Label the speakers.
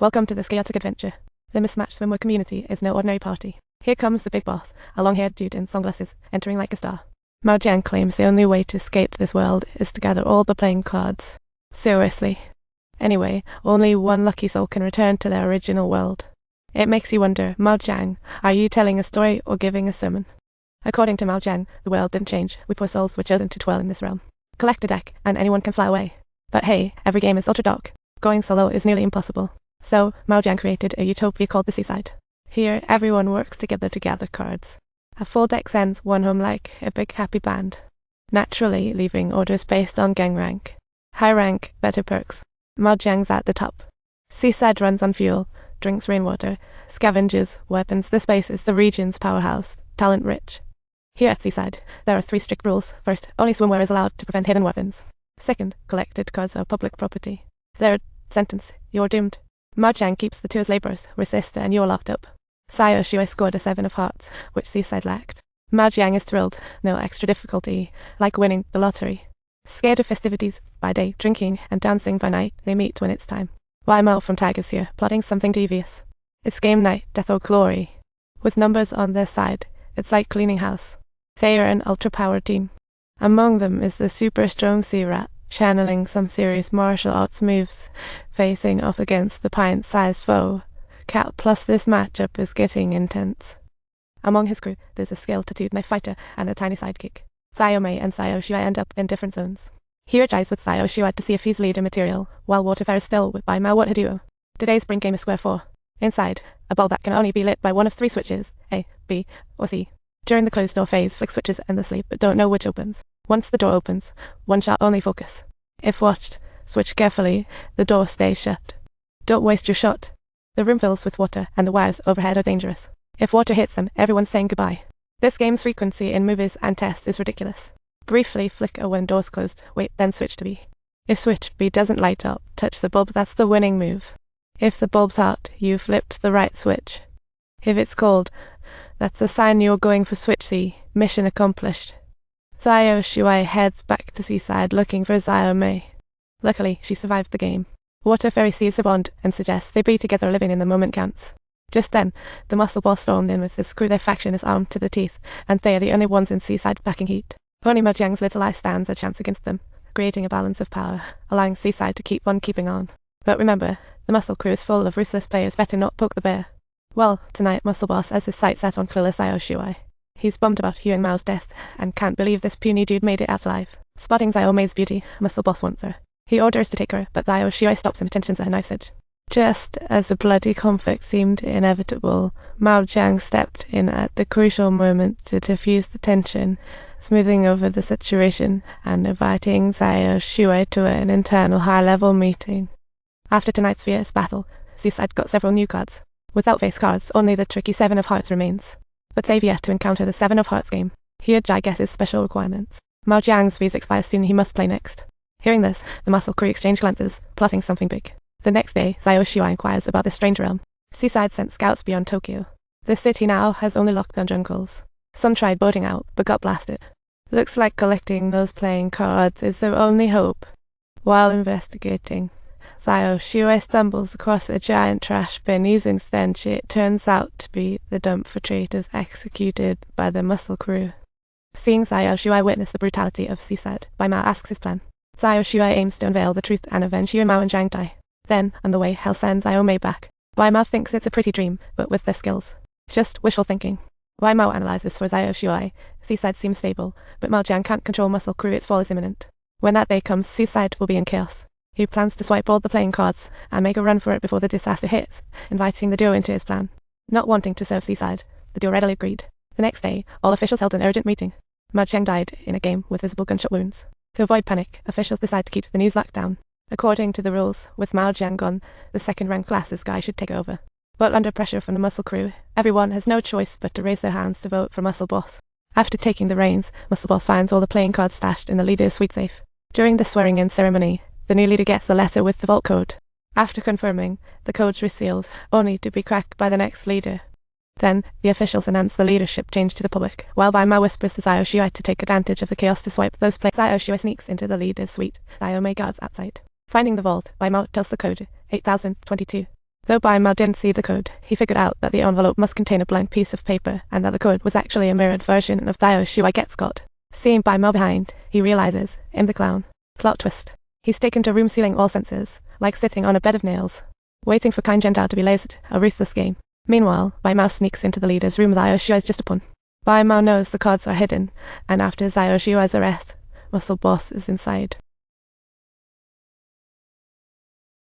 Speaker 1: Welcome to this chaotic adventure. The mismatched swimwear community is no ordinary party. Here comes the big boss, a long-haired dude in sunglasses, entering like a star. Mao Jiang claims the only way to escape this world is to gather all the playing cards. Seriously. Anyway, only one lucky soul can return to their original world. It makes you wonder, Mao Jiang, are you telling a story or giving a sermon? According to Mao Jiang, the world didn't change. We poor souls were chosen to dwell in this realm. Collect a deck, and anyone can fly away. But hey, every game is ultra dark. Going solo is nearly impossible. So, Mao Jiang created a utopia called the Seaside. Here, everyone works together to gather cards. A full deck sends one home like a big happy band. Naturally, leaving orders based on gang rank. High rank, better perks. Mao Jiang's at the top. Seaside runs on fuel, drinks rainwater, scavenges, weapons. This place is the region's powerhouse, talent rich. Here at Seaside, there are 3 strict rules. First, only swimwear is allowed to prevent hidden weapons. Second, collected cards are public property. Third, sentence, you're doomed. Mao Jiang keeps the 2 as laborers, resist, and you're locked up. Sayo Shuai scored a 7 of hearts, which Seaside lacked. Mao Jiang is thrilled, no extra difficulty, like winning the lottery. Scared of festivities by day, drinking and dancing by night, they meet when it's time. Why Mao from Tag is here, plotting something devious. It's game night, death or glory. With numbers on their side, it's like cleaning house. They are an ultra-powered team. Among them is the super strong sea rat, channeling some serious martial arts moves, facing off against the pint-sized foe. Cat plus this matchup is getting intense. Among his crew, there's a scale-tattooed knife fighter and a tiny sidekick. Sayo Mei and Sayo Shuai end up in different zones. He urges with Sayo Shuai to see if he's leader material, while Waterfare is still with by Mao what to do. Today's brain game is square 4. Inside, a bulb that can only be lit by one of 3 switches, A, B, or C. During the closed door phase, flick switches endlessly, but don't know which opens. Once the door opens, one shot only focus. If watched, switch carefully, the door stays shut. Don't waste your shot. The room fills with water, and the wires overhead are dangerous. If water hits them, everyone's saying goodbye. This game's frequency in movies and tests is ridiculous. Briefly flicker when door's closed, wait, then switch to B. If switch B doesn't light up, touch the bulb, that's the winning move. If the bulb's hot, you flipped the right switch. If it's cold, that's a sign you're going for switch C. Mission accomplished. Sayo Shuai heads back to Seaside looking for Sayo Mei. Luckily, she survived the game. Water Fairy sees the bond and suggests they be together. Living in the moment counts. Just then, the muscle boss stormed in with his crew. Their faction is armed to the teeth, and they are the only ones in Seaside packing heat. Only Mao Jiang's little eye stands a chance against them, creating a balance of power, allowing Seaside to keep on keeping on. But remember, the muscle crew is full of ruthless players. Better not poke the bear. Well, tonight Muscle Boss has his sights set on clueless Sayo Shuai. He's bummed about Hugh and Mao's death, and can't believe this puny dude made it out alive. Spotting Sayo Mei's beauty, Muscle Boss wants her. He orders to take her, but Sayo Shuai stops him, tensions at her knife's edge. Just as the bloody conflict seemed inevitable, Mao Jiang stepped in at the crucial moment to defuse the tension, smoothing over the situation and inviting Sayo Shuai to an internal high-level meeting. After tonight's fierce battle, Seaside got several new cards. Without face cards, only the tricky 7 of hearts remains. But they've yet to encounter the 7 of hearts game. Here Jai guesses special requirements. Mao Jiang's visa expires soon, he must play next. Hearing this, the muscle crew exchange glances, plotting something big. The next day, Sayo Shuai inquires about the strange realm. Seaside sent scouts beyond Tokyo. The city now has only lockdown jungles. Some tried boating out, but got blasted. Looks like collecting those playing cards is their only hope. While investigating, Sayo Shuai stumbles across a giant trash bin using stench. It turns out to be the dump for traitors executed by the muscle crew. Seeing Sayo Shuai witness the brutality of Seaside, Bai Mao asks his plan. Sayo Shuai aims to unveil the truth and avenge Hugh and Mao and Jiang Dai. Then, on the way, Hell sends Sayo Mei back. Bai Mao thinks it's a pretty dream, but with their skills. Just wishful thinking. Bai Mao analyzes for Sayo Shuai. Seaside seems stable, but Mao Jiang can't control muscle crew. Its fall is imminent. When that day comes, Seaside will be in chaos. He plans to swipe all the playing cards and make a run for it before the disaster hits, inviting the duo into his plan. Not wanting to serve Seaside, the duo readily agreed. The next day, all officials held an urgent meeting. Mao Jiang died in a game with visible gunshot wounds. To avoid panic, officials decide to keep the news locked down. According to the rules, with Mao Jiang gone, the second-rank classes guy should take over. But under pressure from the muscle crew, everyone has no choice but to raise their hands to vote for Muscle Boss. After taking the reins, Muscle Boss finds all the playing cards stashed in the leader's sweet safe. During the swearing-in ceremony, the new leader gets a letter with the vault code. After confirming, the code's resealed, only to be cracked by the next leader. Then, the officials announce the leadership change to the public, while Bai Mao whispers to Sayo Shuai to take advantage of the chaos to swipe those players. Sayo Shuai sneaks into the leader's suite. Sayo Mei guards outside. Finding the vault, Bai Mao tells the code, 8022. Though Bai Mao didn't see the code, he figured out that the envelope must contain a blank piece of paper and that the code was actually a mirrored version of Dio Shu I Get Scott. Seeing Bai Mao behind, he realizes, in the clown. Plot twist. He's taken to room sealing all senses, like sitting on a bed of nails, waiting for Kind Zhentao to be lasered, a ruthless game. Meanwhile, Bai Mao sneaks into the leader's room Dio Shu is just upon. Bai Mao knows the cards are hidden, and after Xiao Shua's arrest, Muscle Boss is inside.